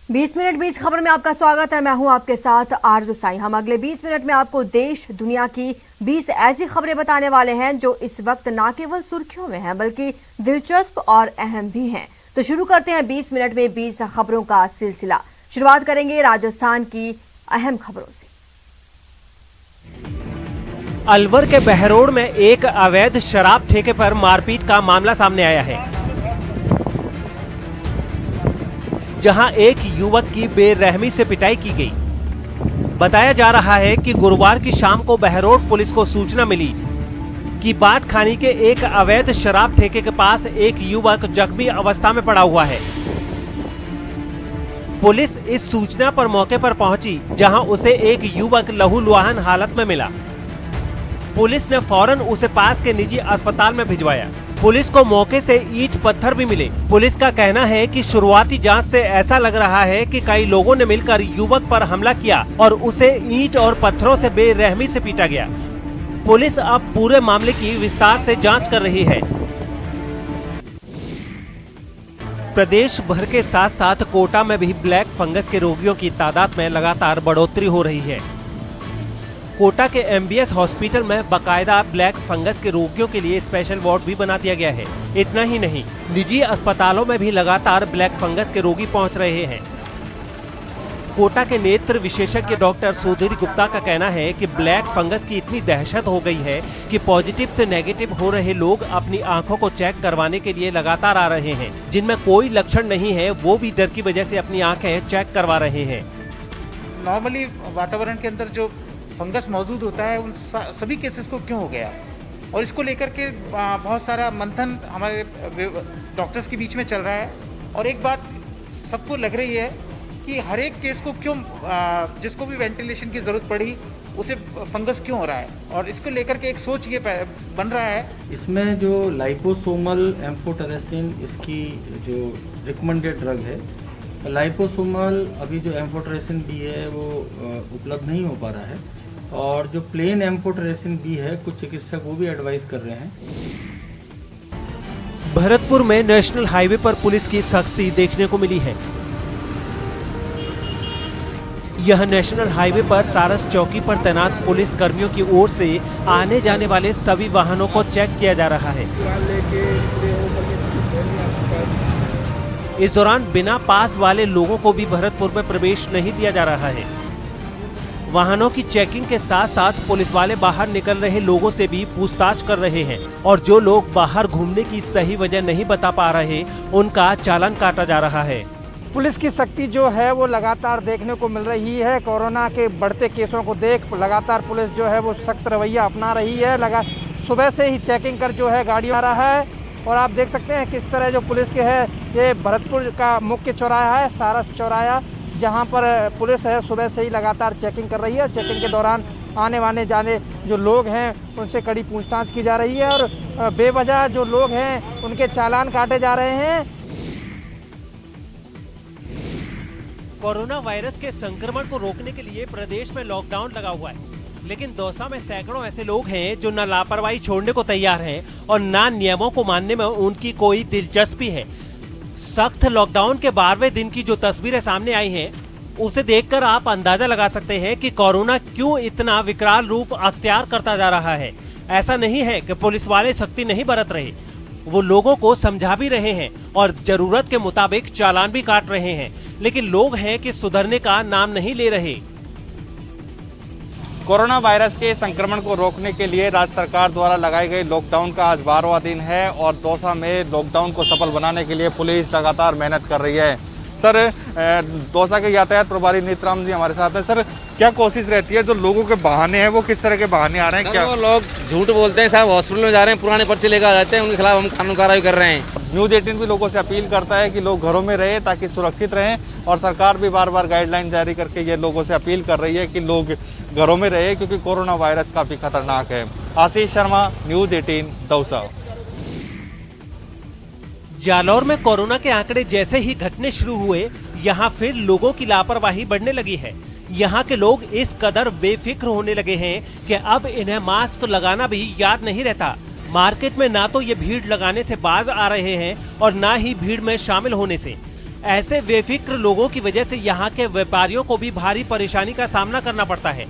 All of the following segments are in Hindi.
20 मिनट 20 खबर में आपका स्वागत है। मैं हूं आपके साथ आरजू साई। हम अगले 20 मिनट में आपको देश दुनिया की 20 ऐसी खबरें बताने वाले हैं जो इस वक्त न केवल सुर्खियों में हैं बल्कि दिलचस्प और अहम भी हैं। तो शुरू करते हैं 20 मिनट में 20 खबरों का सिलसिला। शुरुआत करेंगे राजस्थान की अहम खबरों से। अलवर के बहरोड में एक अवैध शराब ठेके पर मारपीट का मामला सामने आया है, जहां एक युवक की बेरहमी से पिटाई की गई। बताया जा रहा है कि गुरुवार की शाम को बहरोड पुलिस को सूचना मिली कि बाट खानी के एक अवैध शराब ठेके के पास एक युवक जख्मी अवस्था में पड़ा हुआ है। पुलिस इस सूचना पर मौके पर पहुंची, जहां उसे एक युवक लहूलुहान हालत में मिला। पुलिस ने फौरन उसे पास के निजी अस्पताल में भिजवाया। पुलिस को मौके से ईंट पत्थर भी मिले। पुलिस का कहना है कि शुरुआती जांच से ऐसा लग रहा है कि कई लोगों ने मिलकर युवक पर हमला किया और उसे ईंट और पत्थरों से बेरहमी से पीटा गया। पुलिस अब पूरे मामले की विस्तार से जांच कर रही है। प्रदेश भर के साथ साथ कोटा में भी ब्लैक फंगस के रोगियों की तादाद में लगातार बढ़ोतरी हो रही है। कोटा के MBS हॉस्पिटल में बकायदा ब्लैक फंगस के रोगियों के लिए स्पेशल वार्ड भी बना दिया गया है। इतना ही नहीं, निजी अस्पतालों में भी लगातार ब्लैक फंगस के रोगी पहुंच रहे हैं। कोटा के नेत्र विशेषज्ञ डॉक्टर सुधीर गुप्ता का कहना है कि ब्लैक फंगस की इतनी दहशत हो गई है कि पॉजिटिव से नेगेटिव हो रहे लोग अपनी आंखों को चेक करवाने के लिए लगातार आ रहे हैं। जिनमें कोई लक्षण नहीं है वो भी डर की वजह से अपनी आंखें चेक करवा रहे हैं। नॉर्मली वातावरण के अंदर जो फंगस मौजूद होता है उन सभी केसेस को क्यों हो गया, और इसको लेकर के बहुत सारा मंथन हमारे डॉक्टर्स के बीच में चल रहा है। और एक बात सबको लग रही है कि हर एक केस को क्यों, जिसको भी वेंटिलेशन की ज़रूरत पड़ी उसे फंगस क्यों हो रहा है, और इसको लेकर के एक सोच ये बन रहा है। इसमें जो लाइपोसोमल एम्फोटेरेसिन इसकी जो रिकमेंडेड ड्रग है, लाइपोसोमल अभी जो एम्फोटेरेसिन बी है वो उपलब्ध नहीं हो पा रहा है, और जो प्लेन एम्फोटेरेसिन बी है कुछ चिकित्सक वो भी एडवाइस कर रहे हैं। भरतपुर में नेशनल हाईवे पर पुलिस की सख्ती देखने को मिली है। यह नेशनल हाईवे पर सारस चौकी पर तैनात पुलिस कर्मियों की ओर से आने जाने वाले सभी वाहनों को चेक किया जा रहा है। इस दौरान बिना पास वाले लोगों को भी भरतपुर में प्रवेश नहीं दिया जा रहा है। वाहनों की चेकिंग के साथ साथ पुलिस वाले बाहर निकल रहे लोगों से भी पूछताछ कर रहे हैं, और जो लोग बाहर घूमने की सही वजह नहीं बता पा रहे उनका चालान काटा जा रहा है। पुलिस की सख्ती जो है वो लगातार देखने को मिल रही है। कोरोना के बढ़ते केसों को देख लगातार पुलिस जो है वो सख्त रवैया अपना रही है। सुबह से ही चेकिंग कर जो है गाड़ियों आ रहा है, और आप देख सकते हैं किस तरह जो पुलिस के है, ये भरतपुर का मुख्य चौराहा है, सारस चौराहा, जहां पर पुलिस है सुबह से ही लगातार चेकिंग कर रही है। चेकिंग के दौरान आने वाने जाने जो लोग हैं उनसे कड़ी पूछताछ की जा रही है, और बेवजह जो लोग हैं उनके चालान काटे जा रहे हैं। कोरोना वायरस के संक्रमण को रोकने के लिए प्रदेश में लॉकडाउन लगा हुआ है, लेकिन दौसा में सैकड़ों ऐसे लोग हैं जो न लापरवाही छोड़ने को तैयार हैं और न नियमों को मानने में उनकी कोई दिलचस्पी है। सख्त लॉकडाउन के 12वें दिन की जो तस्वीरें सामने आई हैं, उसे देखकर आप अंदाजा लगा सकते हैं कि कोरोना क्यों इतना विकराल रूप अख्तियार करता जा रहा है। ऐसा नहीं है कि पुलिस वाले सख्ती नहीं बरत रहे, वो लोगों को समझा भी रहे हैं और जरूरत के मुताबिक चालान भी काट रहे हैं, लेकिन लोग हैं कि सुधरने का नाम नहीं ले रहे। कोरोना वायरस के संक्रमण को रोकने के लिए राज्य सरकार द्वारा लगाई गई लॉकडाउन का आज 12वां दिन है, और दौसा में लॉकडाउन को सफल बनाने के लिए पुलिस लगातार मेहनत कर रही है। सर, दौसा के यातायात प्रभारी नेत्राम जी हमारे साथ हैं। सर, क्या कोशिश रहती है, जो लोगों के बहाने हैं वो किस तरह के बहाने आ रहे हैं? क्या वो लोग झूठ बोलते हैं, साहब हॉस्पिटल में जा रहे हैं, पुराने पर्चे लेकर आ जाते हैं, उनके खिलाफ हम कानून कार्रवाई कर रहे हैं। न्यूज़ 18 भी लोगों से अपील करता है कि लोग घरों में रहे ताकि सुरक्षित रहें, और सरकार भी बार बार गाइडलाइन जारी करके ये लोगों से अपील कर रही है कि लोग घरों में रहे, क्योंकि कोरोना वायरस काफी खतरनाक है। आशीष शर्मा, न्यूज़ 18, दौसा। जालौर में कोरोना के आंकड़े जैसे ही घटने शुरू हुए, यहाँ फिर लोगों की लापरवाही बढ़ने लगी है। यहाँ के लोग इस कदर बेफिक्र होने लगे हैं कि अब इन्हें मास्क लगाना भी याद नहीं रहता। मार्केट में ना तो ये भीड़ लगाने से बाज आ रहे हैं और ना ही भीड़ में शामिल होने से। ऐसे बेफिक्र लोगों की वजह से यहाँ के व्यापारियों को भी भारी परेशानी का सामना करना पड़ता है,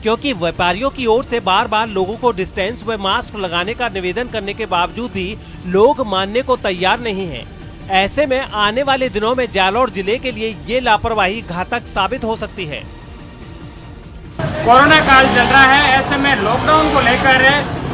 क्योंकि व्यापारियों की ओर से बार बार लोगों को डिस्टेंस व मास्क लगाने का निवेदन करने के बावजूद भी लोग मानने को तैयार नहीं हैं। ऐसे में आने वाले दिनों में जालौर जिले के लिए ये लापरवाही घातक साबित हो सकती है। कोरोना काल चल रहा है, ऐसे में लॉकडाउन को लेकर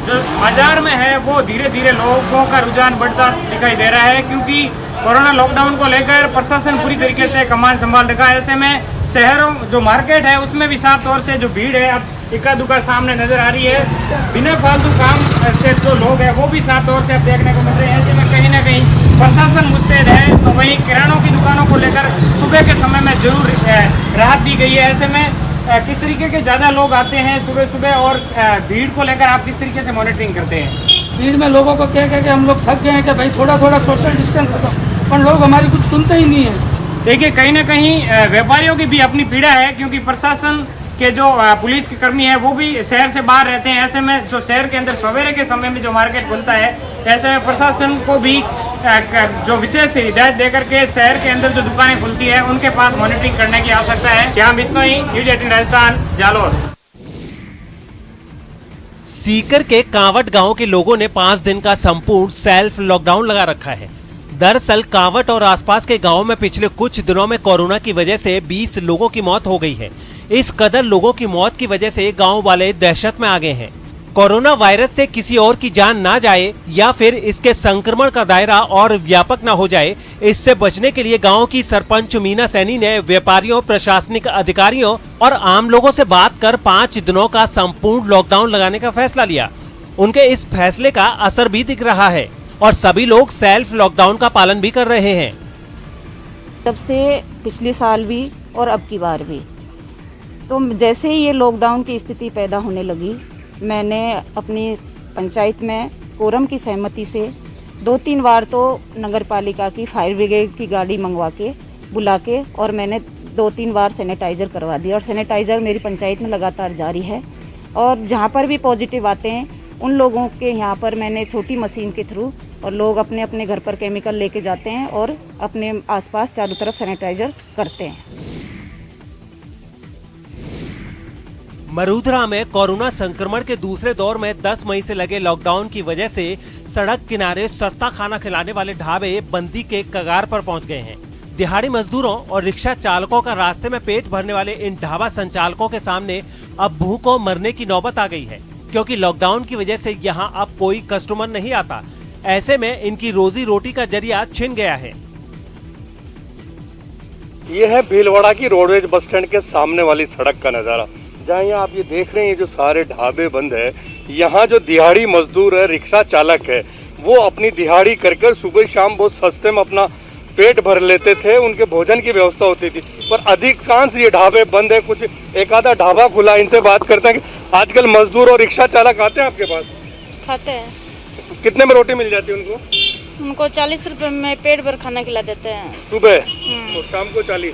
जो बाजार में है वो धीरे धीरे लोगों का रुझान बढ़ता दिखाई दे रहा है, क्योंकि कोरोना लॉकडाउन को लेकर प्रशासन पूरी तरीके से कमान संभाल रखा है। ऐसे में शहरों जो मार्केट है उसमें भी साफ तौर से जो भीड़ है अब इक्का दुक्का सामने नजर आ रही है। बिना फालतू काम से जो लोग हैं वो भी साफ तौर से अब देखने को मिल रहे हैं। ऐसे में कहीं ना कहीं प्रशासन मुस्तैद है, तो वहीं किरानों की दुकानों को लेकर सुबह के समय में जरूर राहत दी गई है। ऐसे में किस तरीके के ज़्यादा लोग आते हैं सुबह सुबह, और भीड़ को लेकर आप किस तरीके से मॉनिटरिंग करते हैं? भीड़ में लोगों को कह के हम लोग थक गए हैं कि भाई थोड़ा थोड़ा सोशल डिस्टेंस रखो, पर लोग हमारी कुछ सुनते ही नहीं है। देखिए, कहीं ना कहीं व्यापारियों की भी अपनी पीड़ा है, क्योंकि प्रशासन के जो पुलिस के कर्मी है वो भी शहर से बाहर रहते हैं। ऐसे में जो शहर के अंदर सवेरे के समय में जो मार्केट खुलता है, ऐसे में प्रशासन को भी जो विशेष हिदायत देकर के शहर के अंदर जो दुकानें खुलती है उनके पास मॉनिटरिंग करने की आवश्यकता है। क्या बिश्नोई, न्यूज़ 18 राजस्थान, जालौर। सीकर के कांवट गांव के लोगों ने 5 दिन का संपूर्ण सेल्फ लॉकडाउन लगा रखा है। दरअसल कांवट और आसपास के गांवों में पिछले कुछ दिनों में कोरोना की वजह से 20 लोगों की मौत हो गई है। इस कदर लोगों की मौत की वजह से गांव वाले दहशत में आ गए हैं। कोरोना वायरस से किसी और की जान ना जाए या फिर इसके संक्रमण का दायरा और व्यापक ना हो जाए, इससे बचने के लिए गांव की सरपंच मीना सैनी ने व्यापारियों, प्रशासनिक अधिकारियों और आम लोगों से बात कर 5 दिनों का संपूर्ण लॉकडाउन लगाने का फैसला लिया। उनके इस फैसले का असर भी दिख रहा है और सभी लोग सेल्फ लॉकडाउन का पालन भी कर रहे हैं। तब से पिछले साल भी और अब की बार भी, तो जैसे ही ये लॉकडाउन की स्थिति पैदा होने लगी, मैंने अपनी पंचायत में कोरम की सहमति से 2-3 बार तो नगर पालिका की फायर ब्रिगेड की गाड़ी मंगवा के बुला के, और मैंने 2-3 बार सैनिटाइज़र करवा दिया। और सैनिटाइज़र मेरी पंचायत में लगातार जारी है, और जहाँ पर भी पॉजिटिव आते हैं उन लोगों के यहाँ पर मैंने छोटी मशीन के थ्रू, और लोग अपने अपने घर पर केमिकल लेके जाते हैं और अपने आसपास चारों तरफ सैनिटाइज़र करते हैं। मरूधरा में कोरोना संक्रमण के दूसरे दौर में 10 मई से लगे लॉकडाउन की वजह से सड़क किनारे सस्ता खाना खिलाने वाले ढाबे बंदी के कगार पर पहुंच गए हैं। दिहाड़ी मजदूरों और रिक्शा चालकों का रास्ते में पेट भरने वाले इन ढाबा संचालकों के सामने अब भूखों मरने की नौबत आ गई है, क्योंकि लॉकडाउन की वजह से यहाँ अब कोई कस्टमर नहीं आता। ऐसे में इनकी रोजी रोटी का जरिया छिन गया है। ये है भीलवाड़ा की रोडवेज बस स्टैंड के सामने वाली सड़क का नज़ारा, जहाँ यहाँ आप ये देख रहे हैं जो सारे ढाबे बंद है। यहाँ जो दिहाड़ी मजदूर है, रिक्शा चालक है, वो अपनी दिहाड़ी कर सुबह शाम बहुत सस्ते में अपना पेट भर लेते थे, उनके भोजन की व्यवस्था होती थी। पर अधिकांश ये ढाबे बंद है, कुछ एक आधा ढाबा खुला। इनसे बात करते हैं कि आजकल मजदूर और रिक्शा चालक आते हैं आपके पास? खाते हैं। कितने में रोटी मिल जाती है उनको? उनको 40 रुपए में पेट भर खाना खिला देते हैं सुबह और शाम को 40।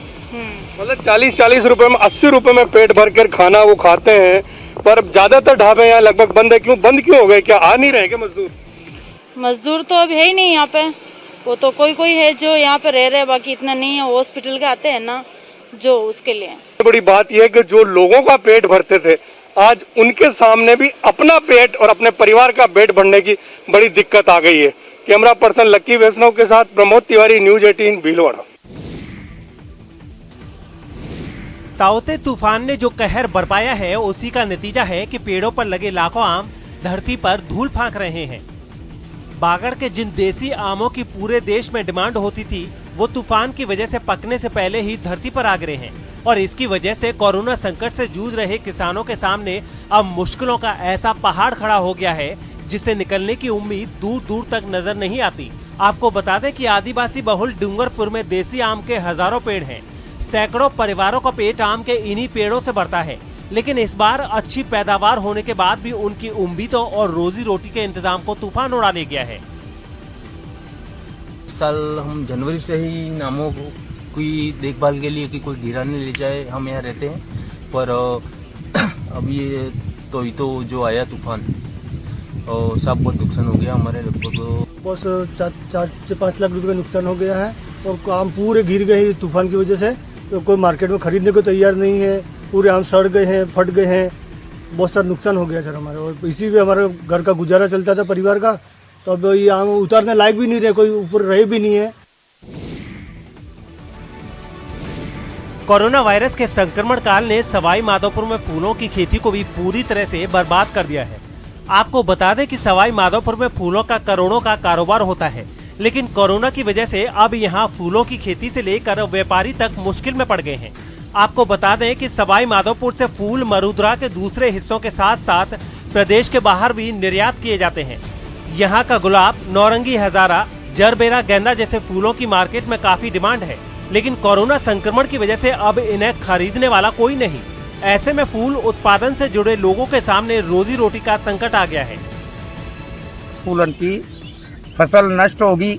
मतलब 40 रुपए में 80 रुपए में पेट भर कर खाना वो खाते हैं। पर ज्यादातर ढाबे यहाँ लगभग बंद है। बंद क्यों हो गए? क्या आ नहीं रहे क्या मजदूर? मजदूर तो अब है ही नहीं यहाँ पे। वो तो कोई है जो यहाँ पे रह रहे, बाकी इतना नहीं है। हॉस्पिटल के आते हैं ना जो, उसके लिए। बड़ी बात यह है कि जो लोगों का पेट भरते थे, आज उनके सामने भी अपना पेट और अपने परिवार का पेट भरने की बड़ी दिक्कत आ गई है। कैमरा पर्सन लक्की वैष्णव के साथ प्रमोद तिवारी, न्यूज़ 18 भीलवाड़ा। ताउते तूफान ने जो कहर बरपाया है, उसी का नतीजा है कि पेड़ों पर लगे लाखों आम धरती पर धूल फांक रहे हैं। बागड़ के जिन देसी आमों की पूरे देश में डिमांड होती थी, वो तूफान की वजह से पकने से पहले ही धरती पर आ गिरे हैं। और इसकी वजह से कोरोना संकट से जूझ रहे किसानों के सामने अब मुश्किलों का ऐसा पहाड़ खड़ा हो गया है, जिससे निकलने की उम्मीद दूर दूर तक नजर नहीं आती। आपको बता दें कि आदिवासी बहुल डूंगरपुर में देसी आम के हजारों पेड़ हैं। सैकड़ों परिवारों का पेट आम के इन्हीं पेड़ों से भरता है। लेकिन इस बार अच्छी पैदावार होने के बाद भी उनकी उम्मीदों और रोजी रोटी के इंतजाम को तूफान उड़ा ले गया है। साल हम जनवरी से ही नामों को कोई देखभाल के लिए कि कोई गिराने ले जाए, हम यहाँ रहते हैं। पर अब ये तो जो आया तूफान, और सब बहुत नुकसान हो गया हमारे। लगभग बस 4 से 5 लाख रुपए का नुकसान हो गया है। और आम पूरे गिर गए हैं तूफान की वजह से। तो कोई मार्केट में खरीदने को तैयार नहीं है, पूरे आम सड़ गए हैं, फट गए हैं, बहुत सारा नुकसान हो गया सर हमारे। और इसी पे हमारे घर का गुजारा चलता था परिवार का। तो अब ये आम उतारने लायक भी नहीं रहे, कोई ऊपर रहे भी नहीं है। कोरोना वायरस के संक्रमण काल ने सवाई माधोपुर में फूलों की खेती को भी पूरी तरह से बर्बाद कर दिया है। आपको बता दें कि सवाई माधोपुर में फूलों का करोड़ों का कारोबार होता है, लेकिन कोरोना की वजह से अब यहाँ फूलों की खेती से लेकर व्यापारी तक मुश्किल में पड़ गए हैं। आपको बता दें कि सवाई माधोपुर से फूल मरुद्रा के दूसरे हिस्सों के साथ साथ प्रदेश के बाहर भी निर्यात किए जाते हैं। यहाँ का गुलाब, नौरंगी, हजारा, जरबेरा, गेंदा जैसे फूलों की मार्केट में काफी डिमांड है, लेकिन कोरोना संक्रमण की वजह से अब इन्हें खरीदने वाला कोई नहीं। ऐसे में फूल उत्पादन से जुड़े लोगों के सामने रोजी रोटी का संकट आ गया है। फूलों की फसल नष्ट होगी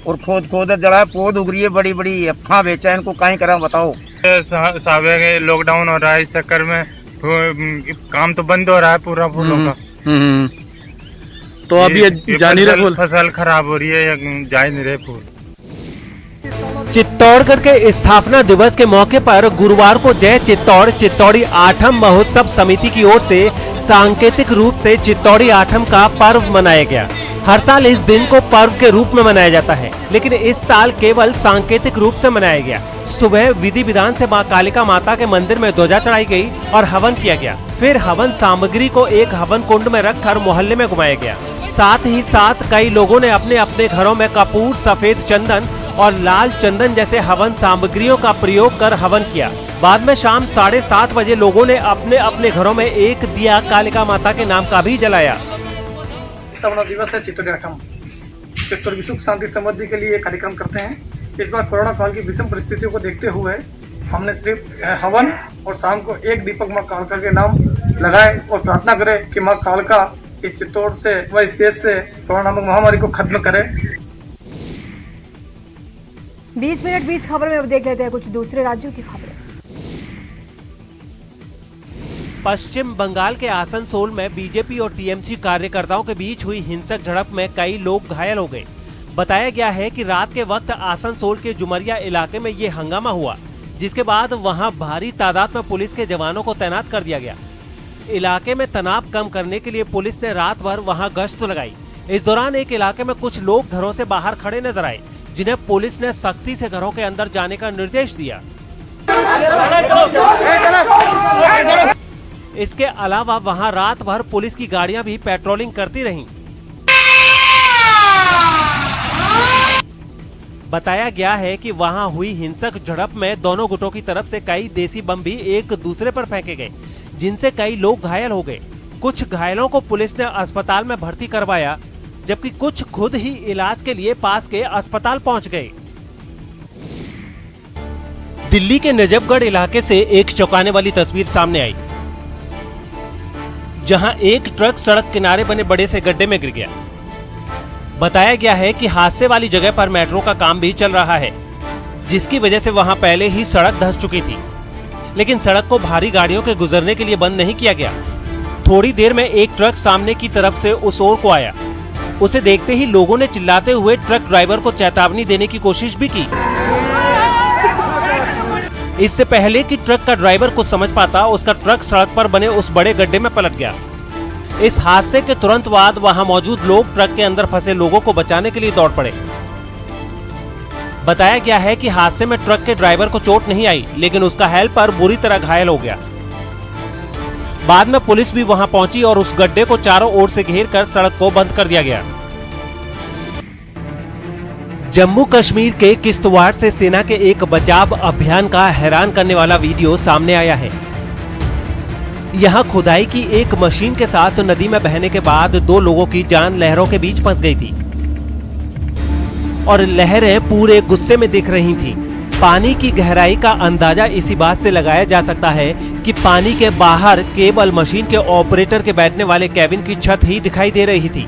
और खोद जड़ा पौध उग रही है बड़ी बड़ी। अब कहाँ बेचा इनको, कहीं करा बताओ। साहब लॉकडाउन हो रहा है, इस चक्कर में काम तो बंद हो रहा है पूरा फूलों का। तो अब ये जा नहीं रहे, फसल खराब हो रही है, जा नहीं रहे फूल। चित्तौड़गढ़ के स्थापना दिवस के मौके पर गुरुवार को जय चित्तौड़ चित्तौड़ी आठम महोत्सव समिति की ओर से सांकेतिक रूप से चित्तौड़ी आठम का पर्व मनाया गया। हर साल इस दिन को पर्व के रूप में मनाया जाता है, लेकिन इस साल केवल सांकेतिक रूप से मनाया गया। सुबह विधि विधान से मां कालिका माता के मंदिर में ध्वजा चढ़ाई गई और हवन किया गया। फिर हवन सामग्री को एक हवन कुंड में रखकर मोहल्ले में घुमाया गया। साथ ही साथ कई लोगों ने अपने अपने घरों में कपूर, सफेद चंदन और लाल चंदन जैसे हवन सामग्रियों का प्रयोग कर हवन किया। बाद में शाम 7:30 बजे लोगों ने अपने अपने घरों में एक दिया कालिका माता के नाम का भी जलाया। स्थापना दिवस है चित्तौड़ी आठम। चित्तौड़ की सुख शांति समृद्धि के लिए कार्यक्रम करते हैं। इस बार कोरोना काल की विषम परिस्थितियों को देखते हुए हमने सिर्फ हवन और शाम को एक दीपक माँ कालका के नाम लगाए और प्रार्थना करें कि माँ कालका इस चित्तौड़ से व इस देश से कोरोना नामक महामारी को खत्म करे। 20 मिनट 20 खबर में अब देख लेते हैं कुछ दूसरे राज्यों की खबरें। पश्चिम बंगाल के आसनसोल में बीजेपी और टीएमसी कार्यकर्ताओं के बीच हुई हिंसक झड़प में कई लोग घायल हो गए। बताया गया है कि रात के वक्त आसनसोल के जुमरिया इलाके में ये हंगामा हुआ, जिसके बाद वहां भारी तादाद में पुलिस के जवानों को तैनात कर दिया गया। इलाके में तनाव कम करने के लिए पुलिस ने रात भर वहां गश्त लगाई। इस दौरान एक इलाके में कुछ लोग घरों से बाहर खड़े नजर आए, जिन्हें पुलिस ने सख्ती से घरों के अंदर जाने का निर्देश दिया। इसके अलावा वहां रात भर पुलिस की गाड़ियां भी पेट्रोलिंग करती रहीं। बताया गया है कि वहां हुई हिंसक झड़प में दोनों गुटों की तरफ से कई देसी बम भी एक दूसरे पर फेंके गए, जिनसे कई लोग घायल हो गए। कुछ घायलों को पुलिस ने अस्पताल में भर्ती करवाया, जबकि कुछ खुद ही इलाज के लिए पास के अस्पताल पहुंच गए। दिल्ली के नजफगढ़ इलाके से एक चौंकाने वाली तस्वीर सामने आई, जहां एक ट्रक सड़क किनारे बने बड़े से गड्ढे में गिर गया। बताया गया है कि हादसे वाली जगह पर मेट्रो का काम भी चल रहा है, जिसकी वजह से वहां पहले ही सड़क धंस चुकी थी, लेकिन सड़क को भारी गाड़ियों के गुजरने के लिए बंद नहीं किया गया। थोड़ी देर में एक ट्रक सामने की तरफ से उस ओर को आया। उसे देखते ही लोगों ने चिल्लाते हुए ट्रक ड्राइवर को चेतावनी देने की कोशिश भी की। इससे पहले कि ट्रक का ड्राइवर कुछ समझ पाता, उसका ट्रक सड़क पर बने उस बड़े गड्ढे में पलट गया। इस हादसे के तुरंत बाद वहां मौजूद लोग ट्रक के अंदर फंसे लोगों को बचाने के लिए दौड़ पड़े। बताया गया है कि हादसे में ट्रक के ड्राइवर को चोट नहीं आई, लेकिन उसका हेल्पर बुरी तरह घायल हो गया। बाद में पुलिस भी वहां पहुंची और उस गड्ढे को चारों ओर से घेरकर सड़क को बंद कर दिया गया। जम्मू कश्मीर के किश्तवाड़ से सेना के एक बचाव अभियान का हैरान करने वाला वीडियो सामने आया है। यहां खुदाई की एक मशीन के साथ नदी में बहने के बाद 2 लोगों की जान लहरों के बीच फंस गई थी और लहरें पूरे गुस्से में दिख रही थी। पानी की गहराई का अंदाजा इसी बात से लगाया जा सकता है कि पानी के बाहर केवल मशीन के ऑपरेटर के बैठने वाले केबिन की छत ही दिखाई दे रही थी।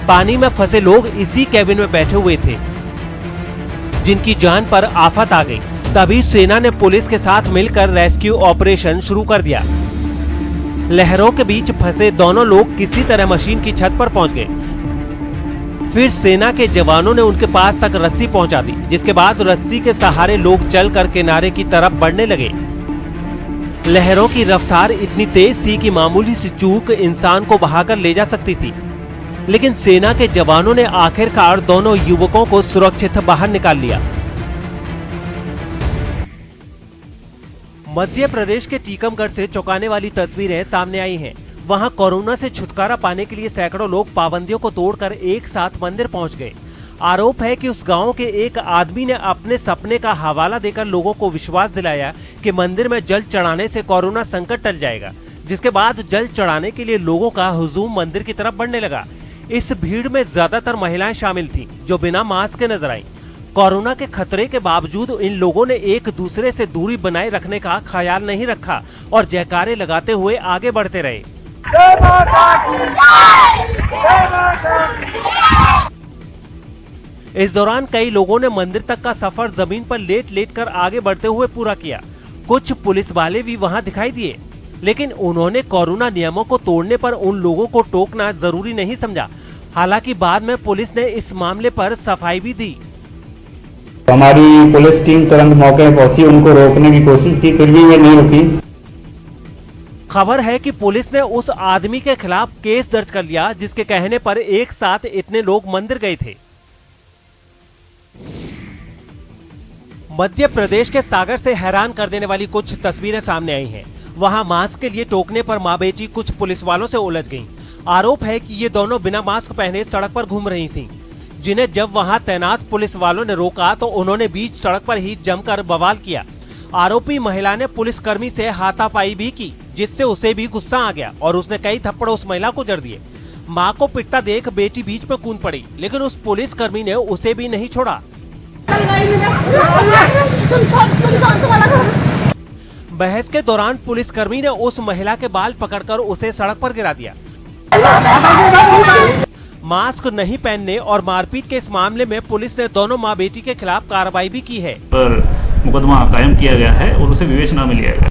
पानी में फंसे लोग इसी केबिन में बैठे हुए थे, जिनकी जान पर आफत आ गई। तभी सेना ने पुलिस के साथ मिलकर रेस्क्यू ऑपरेशन शुरू कर दिया। लहरों के बीच फंसे दोनों लोग किसी तरह मशीन की छत पर पहुंच गए। फिर सेना के जवानों ने उनके पास तक रस्सी पहुंचा दी, जिसके बाद रस्सी के सहारे लोग चलकर किनारे की तरफ बढ़ने लगे। लहरों की रफ्तार इतनी तेज थी कि मामूली सी चूक इंसान को बहाकर ले जा सकती थी, लेकिन सेना के जवानों ने आखिरकार दोनों युवकों को सुरक्षित बाहर निकाल लिया। मध्य प्रदेश के टीकमगढ़ से चौंकाने वाली तस्वीरें सामने आई हैं। वहां कोरोना से छुटकारा पाने के लिए सैकड़ों लोग पाबंदियों को तोड़कर एक साथ मंदिर पहुंच गए। आरोप है कि उस गांव के एक आदमी ने अपने सपने का हवाला देकर लोगों को विश्वास दिलाया कि मंदिर में जल चढ़ाने से कोरोना संकट टल जाएगा, जिसके बाद जल चढ़ाने के लिए लोगों का हुजूम मंदिर की तरफ बढ़ने लगा। इस भीड़ में ज्यादातर महिलाएं शामिल थीं, जो बिना मास्क के नजर आईं। कोरोना के खतरे के बावजूद इन लोगों ने एक दूसरे से दूरी बनाए रखने का ख्याल नहीं रखा और जयकारे लगाते हुए आगे बढ़ते रहे। इस दौरान कई लोगों ने मंदिर तक का सफर जमीन पर लेट लेट कर आगे बढ़ते हुए पूरा किया। कुछ पुलिस वाले भी वहां दिखाई दिए, लेकिन उन्होंने कोरोना नियमों को तोड़ने पर उन लोगों को टोकना जरूरी नहीं समझा। हालांकि बाद में पुलिस ने इस मामले पर सफाई भी दी। हमारी पुलिस टीम तुरंत मौके पर पहुंची, उनको रोकने की कोशिश की, फिर भी वे नहीं रुकी। खबर है कि पुलिस ने उस आदमी के खिलाफ केस दर्ज कर लिया, जिसके कहने पर एक साथ इतने लोग मंदिर गए थे। मध्य प्रदेश के सागर से हैरान कर देने वाली कुछ तस्वीरें सामने आई हैं। वहां मास्क के लिए टोकने पर मां बेटी कुछ पुलिस वालों से उलझ गईं। आरोप है कि ये दोनों बिना मास्क पहने सड़क पर घूम रही थीं, जिन्हें जब वहां तैनात पुलिस वालों ने रोका तो उन्होंने बीच सड़क पर ही जमकर बवाल किया। आरोपी महिला ने पुलिसकर्मी से हाथापाई भी की, जिससे उसे भी गुस्सा आ गया और उसने कई थप्पड़ उस महिला को जड़ दिए। मां को पिटता देख बेटी बीच में कूद पड़ी, लेकिन उस पुलिसकर्मी ने उसे भी नहीं छोड़ा। बहस के दौरान पुलिसकर्मी ने उस महिला के बाल पकड़कर उसे सड़क पर गिरा दिया। मास्क नहीं पहनने और मारपीट के इस मामले में पुलिस ने दोनों मां बेटी के खिलाफ कार्रवाई भी की है, पर मुकदमा कायम किया गया है और उसे विवेचना में लिया गया।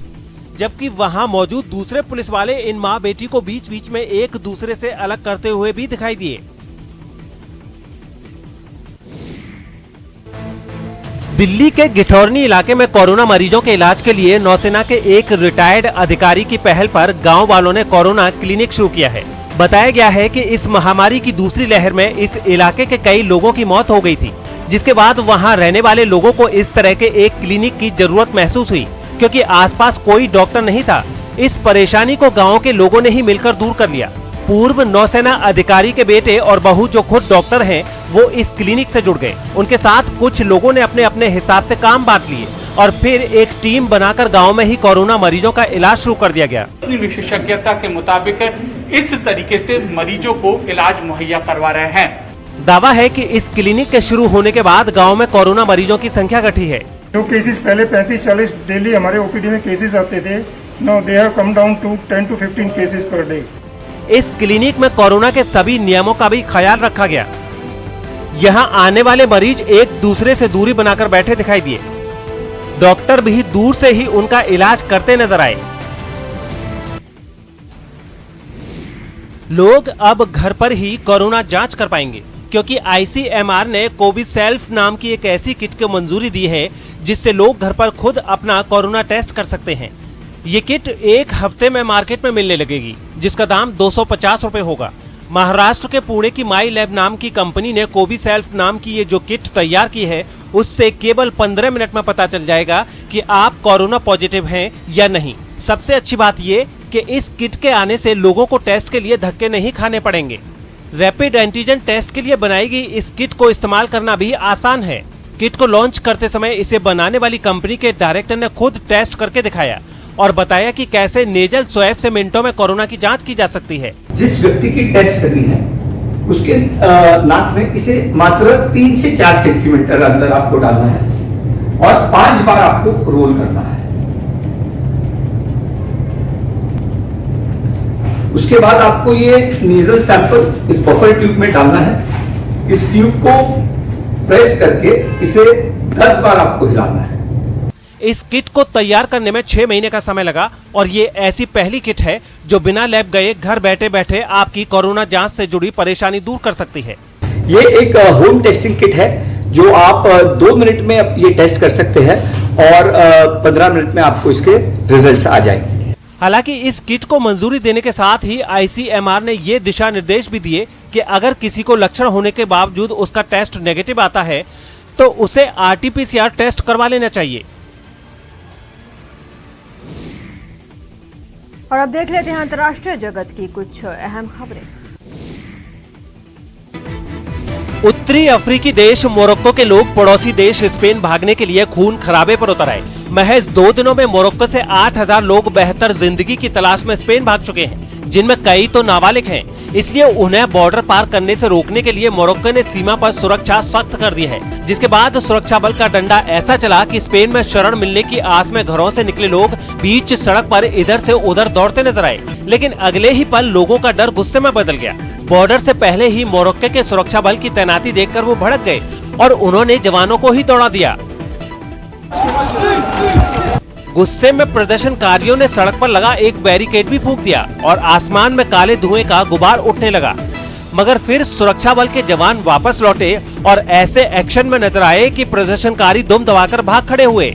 जबकि वहां मौजूद दूसरे पुलिस वाले इन मां बेटी को बीच बीच में एक दूसरे से अलग करते हुए भी दिखाई दिए। दिल्ली के गिठौरनी इलाके में कोरोना मरीजों के इलाज के लिए नौसेना के एक रिटायर्ड अधिकारी की पहल पर गांव वालों ने कोरोना क्लिनिक शुरू किया है। बताया गया है कि इस महामारी की दूसरी लहर में इस इलाके के कई लोगों की मौत हो गई थी, जिसके बाद वहां रहने वाले लोगों को इस तरह के एक क्लिनिक की जरूरत महसूस हुई, क्योंकि आसपास कोई डॉक्टर नहीं था। इस परेशानी को गांव के लोगों ने ही मिलकर दूर कर लिया। पूर्व नौसेना अधिकारी के बेटे और बहू जो खुद डॉक्टर हैं, वो इस क्लिनिक से जुड़ गए। उनके साथ कुछ लोगों ने अपने अपने हिसाब से काम बांट लिए और फिर एक टीम बनाकर गांव में ही कोरोना मरीजों का इलाज शुरू कर दिया गया। अपनी विशेषज्ञता के मुताबिक इस तरीके से मरीजों को इलाज मुहैया करवा रहे हैं। दावा है कि इस क्लिनिक के शुरू होने के बाद गांव में कोरोना मरीजों की संख्या घटी है। जो केसेस पहले 35-40 डेली हमारे ओपीडी में केसेस आते थे, now they have come down to 10 to 15 cases per day. इस क्लिनिक में कोरोना के सभी नियमों का भी ख्याल रखा गया। यहाँ आने वाले मरीज एक दूसरे से दूरी बनाकर बैठे दिखाई दिए। डॉक्टर भी दूर से ही उनका इलाज करते नजर आए। लोग अब घर पर ही कोरोना जांच कर पाएंगे, क्योंकि आईसीएमआर ने कोविसेल्फ नाम की एक ऐसी किट को मंजूरी दी है, जिससे लोग घर पर खुद अपना कोरोना टेस्ट कर सकते हैं। ये किट एक हफ्ते में मार्केट में मिलने लगेगी, जिसका दाम 250 रुपए होगा। महाराष्ट्र के पुणे की माई लैब नाम की कंपनी ने कोविसेल्फ नाम की ये जो किट तैयार की है, उससे केवल 15 मिनट में पता चल जाएगा कि आप कोरोना पॉजिटिव हैं या नहीं। सबसे अच्छी बात ये कि इस किट के आने से लोगों को टेस्ट के लिए धक्के नहीं खाने पड़ेंगे। रैपिड एंटीजन टेस्ट के लिए बनाई गई इस किट को इस्तेमाल करना भी आसान है। किट को लॉन्च करते समय इसे बनाने वाली कंपनी के डायरेक्टर ने खुद टेस्ट करके दिखाया और बताया कि कैसे नेजल स्वैब से मिनटों में कोरोना की जांच की जा सकती है। जिस व्यक्ति की टेस्ट करनी है उसके नाक में इसे मात्र 3 से 4 सेंटीमीटर अंदर आपको डालना है और 5 बार आपको रोल करना है। उसके बाद आपको ये नेजल सैंपल इस बफर ट्यूब में डालना है। इस ट्यूब को प्रेस करके इसे 10 बार आपको हिलाना है। इस किट को तैयार करने में 6 महीने का समय लगा और ये ऐसी पहली किट है जो बिना लैब गए घर बैठे बैठे आपकी कोरोना जांच से जुड़ी परेशानी दूर कर सकती है। ये एक होम टेस्टिंग किट है जो आप 2 मिनट में ये टेस्ट कर सकते हैं और 15 मिनट में आपको इसके रिजल्ट्स आ जाएंगे। हालांकि इस किट को मंजूरी देने के साथ ही आईसीएमआर ने ये दिशा निर्देश भी दिए कि अगर किसी को लक्षण होने के बावजूद उसका टेस्ट नेगेटिव आता है तो उसे आरटीपीसीआर टेस्ट करवा लेना चाहिए। और अब देख लेते हैं अंतर्राष्ट्रीय जगत की कुछ अहम खबरें। उत्तरी अफ्रीकी देश मोरक्को के लोग पड़ोसी देश स्पेन भागने के लिए खून खराबे पर उतर आए। महज 2 दिनों में मोरक्को से 8000 लोग बेहतर जिंदगी की तलाश में स्पेन भाग चुके हैं, जिनमें कई तो नाबालिग हैं। इसलिए उन्हें बॉर्डर पार करने से रोकने के लिए मोरक्को ने सीमा पर सुरक्षा सख्त कर दी है, जिसके बाद सुरक्षा बल का डंडा ऐसा चला कि स्पेन में शरण मिलने की आस में घरों से निकले लोग बीच सड़क पर इधर से उधर दौड़ते नजर आए। लेकिन अगले ही पल लोगों का डर गुस्से में बदल गया। बॉर्डर से पहले ही मोरक्को के सुरक्षा बल की तैनाती देखकर वो भड़क गए और उन्होंने जवानों को ही दौड़ा दिया। गुस्से में प्रदर्शनकारियों ने सड़क पर लगा एक बैरिकेड भी फूंक दिया और आसमान में काले धुएं का गुबार उठने लगा। मगर फिर सुरक्षा बल के जवान वापस लौटे और ऐसे एक्शन में नजर आए कि प्रदर्शनकारी दुम दबाकर भाग खड़े हुए।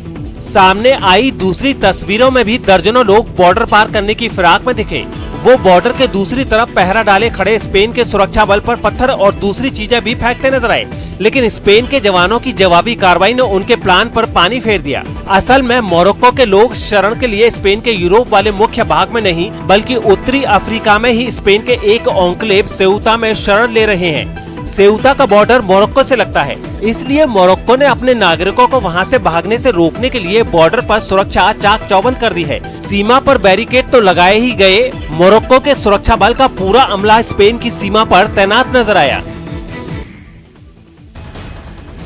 सामने आई दूसरी तस्वीरों में भी दर्जनों लोग बॉर्डर पार करने की फिराक में दिखे। वो बॉर्डर के दूसरी तरफ पहरा डाले खड़े स्पेन के सुरक्षा बल पर पत्थर और दूसरी चीजें भी फेंकते नजर आए, लेकिन स्पेन के जवानों की जवाबी कार्रवाई ने उनके प्लान पर पानी फेर दिया। असल में मोरक्को के लोग शरण के लिए स्पेन के यूरोप वाले मुख्य भाग में नहीं बल्कि उत्तरी अफ्रीका में ही स्पेन के एक एन्क्लेव सेउता में शरण ले रहे हैं। सेउता का बॉर्डर मोरक्को से लगता है, इसलिए मोरक्को ने अपने नागरिकों को वहां से भागने से रोकने के लिए बॉर्डर पर सुरक्षा चाक चौबंद कर दी है। सीमा पर बैरिकेड तो लगाए ही गए, मोरक्को के सुरक्षा बल का पूरा अमला स्पेन की सीमा पर तैनात नजर आया।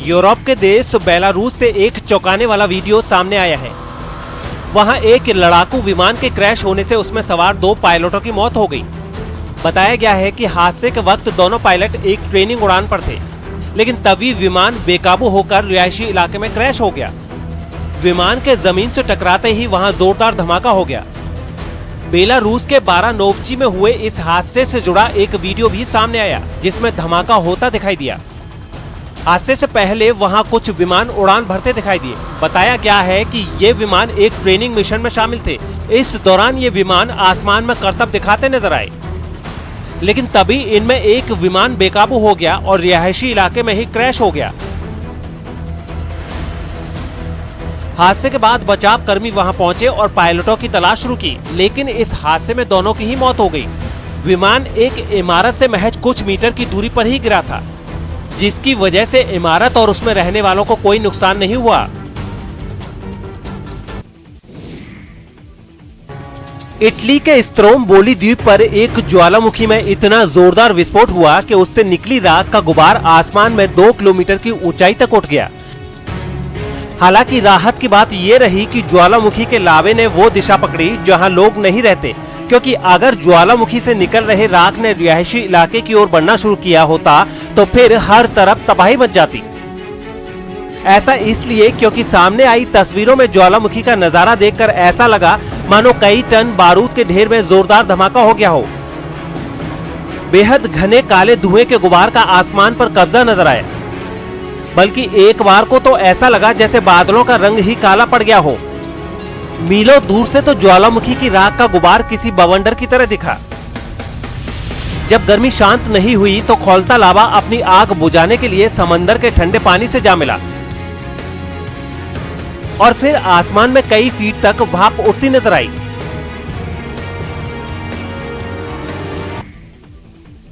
यूरोप के देश बेलारूस से एक चौंकाने वाला वीडियो सामने आया है। वहां एक लड़ाकू विमान के क्रैश होने से उसमें सवार 2 पायलटों की मौत हो गई। बताया गया है कि हादसे के वक्त दोनों पायलट एक ट्रेनिंग उड़ान पर थे, लेकिन तभी विमान बेकाबू होकर रिहायशी इलाके में क्रैश हो गया। विमान के जमीन से टकराते ही वहां जोरदार धमाका हो गया। बेलारूस के बारानोवची में हुए इस हादसे से जुड़ा एक वीडियो भी सामने आया, जिसमें धमाका होता दिखाई दिया। हादसे से पहले वहां कुछ विमान उड़ान भरते दिखाई दिए। बताया गया है कि ये विमान एक ट्रेनिंग मिशन में शामिल थे। इस दौरान ये विमान आसमान में करतब दिखाते नजर आए, लेकिन तभी इनमें एक विमान बेकाबू हो गया और रिहायशी इलाके में ही क्रैश हो गया। हादसे के बाद बचाव कर्मी वहां पहुंचे और पायलटों की तलाश शुरू की, लेकिन इस हादसे में दोनों की ही मौत हो गई। विमान एक इमारत से महज कुछ मीटर की दूरी पर ही गिरा था, जिसकी वजह से इमारत और उसमें रहने वालों को कोई नुकसान नहीं हुआ। इटली के स्त्रोम्बोली द्वीप पर एक ज्वालामुखी में इतना जोरदार विस्फोट हुआ कि उससे निकली राख का गुबार आसमान में 2 किलोमीटर की ऊंचाई तक उठ गया। हालांकि राहत की बात यह रही कि ज्वालामुखी के लावे ने वो दिशा पकड़ी जहां लोग नहीं रहते, क्योंकि अगर ज्वालामुखी से निकल रहे राख ने रिहायशी इलाके की ओर बढ़ना शुरू किया होता तो फिर हर तरफ तबाही मच जाती। ऐसा इसलिए क्योंकि सामने आई तस्वीरों में ज्वालामुखी का नजारा देखकर ऐसा लगा मानो कई टन बारूद के ढेर में जोरदार धमाका हो गया हो। बेहद घने काले धुएं के गुबार का आसमान पर कब्जा नजर आया, बल्कि एक बार को तो ऐसा लगा जैसे बादलों का रंग ही काला पड़ गया हो। मीलों दूर से तो ज्वालामुखी की राख का गुबार किसी बवंडर की तरह दिखा। जब गर्मी शांत नहीं हुई तो खौलता लावा अपनी आग बुझाने के लिए समंदर के ठंडे पानी से जा मिला और फिर आसमान में कई फीट तक भाप उठती नजर आई।